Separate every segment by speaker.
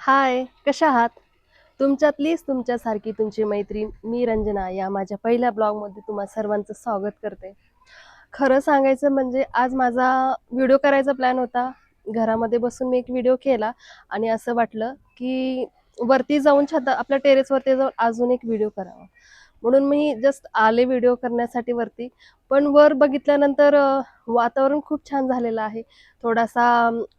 Speaker 1: हाय, कशा आहात? तुमच्यातलीच तुमच्यासारखी तुमची मैत्रीण मी रंजना या माझ्या पहिल्या ब्लॉगमध्ये तुम्हा सर्वांचं स्वागत करते. खरं सांगायचं म्हणजे आज माझा व्हिडिओ करायचा प्लॅन होता. घरामध्ये बसून मी एक व्हिडिओ केला आणि असं वाटलं, की वरती जाऊन आपल्या टेरेसवरती जाऊन अजून एक व्हिडिओ करावा. म्हणून मी जस्ट आले व्हिडिओ करण्यासाठी वरती. पण वर बघितल्यानंतर वातावरण खूप छान झालेलं आहे. थोडासा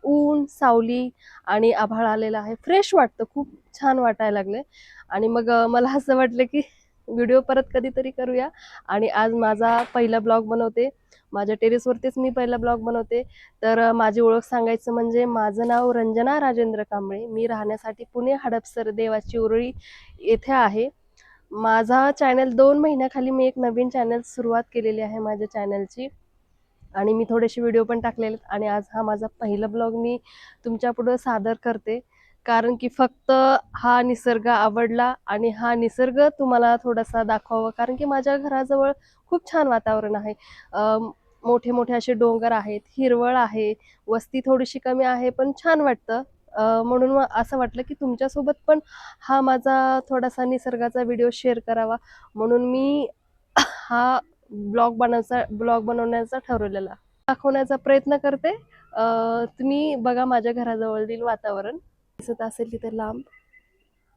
Speaker 1: ऊन, सावली आणि आभाळ आलेलं आहे. फ्रेश वाटतं, खूप छान वाटायला लागलंय आणि मग मला असं वाटलं, की व्हिडिओ परत कधीतरी करूया आणि आज माझा पहिला ब्लॉग बनवते. माझ्या टेरेसवरतीच मी पहिला ब्लॉग बनवते. तर माझी ओळख सांगायचं म्हणजे माझं नाव रंजना राजेंद्र कांबळे. मी राहण्यासाठी पुणे हडपसर देवाची उरळी येथे आहे. माझा चॅनल 2 महिन्याखाली मी एक नवीन चॅनल सुरुवात केलेली आहे माझ्या चॅनलची आणि मी थोडेसे व्हिडिओ पण टाकलेले आहेत आणि आज हा माझा पहिला ब्लॉग मी तुमच्यापुढं सादर करते. कारण की फक्त हा निसर्ग आवडला आणि हा निसर्ग तुम्हाला थोडासा दाखवावा कारण की माझ्या घराजवळ खूप छान वातावरण आहे. मोठे-मोठे असे डोंगर आहेत, हिरवळ आहे, वस्ती थोडीशी कमी आहे पण छान वाटतं. म्हणून मग असं वाटलं की तुमच्यासोबत पण हा माझा थोडासा निसर्गाचा व्हिडिओ शेअर करावा म्हणून मी हा ब्लॉग बनवण्याचा ठरवलेला. दाखवण्याचा प्रयत्न करते. तुम्ही बघा माझ्या घराजवळील वातावरण. दिसत असेल तिथे लांब.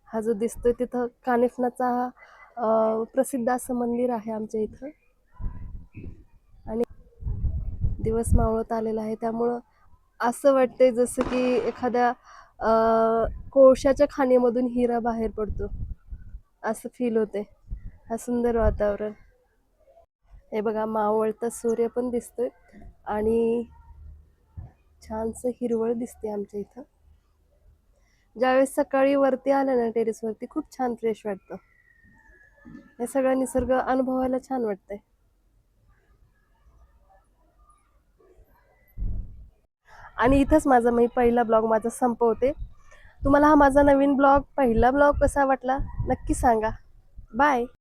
Speaker 1: हा जो दिसतोय तिथं कानिफनाचा प्रसिद्ध असं मंदिर आहे आमच्या इथं आणि दिवस मावळत आलेला आहे त्यामुळं असं वाटतंय जसं की एखाद्या कोळशाच्या खाणीमधून हिरा बाहेर पडतो, असं फील होते. हा सुंदर वातावरण. हे बघा मावळता सूर्य पण दिसतोय आणि छानसं हिरवळ दिसते आमच्या इथं. ज्यावेळेस सकाळी वरती आलं ना टेरेसवरती खूप छान फ्रेश वाटतं. हे सगळं निसर्ग अनुभवायला छान वाटतंय. आणि इथंच माझा मी पहिला ब्लॉग माझा संपवते. तुम्हाला हा माझा नवीन ब्लॉग पहिला ब्लॉग कसा वाटला नक्की सांगा. बाय.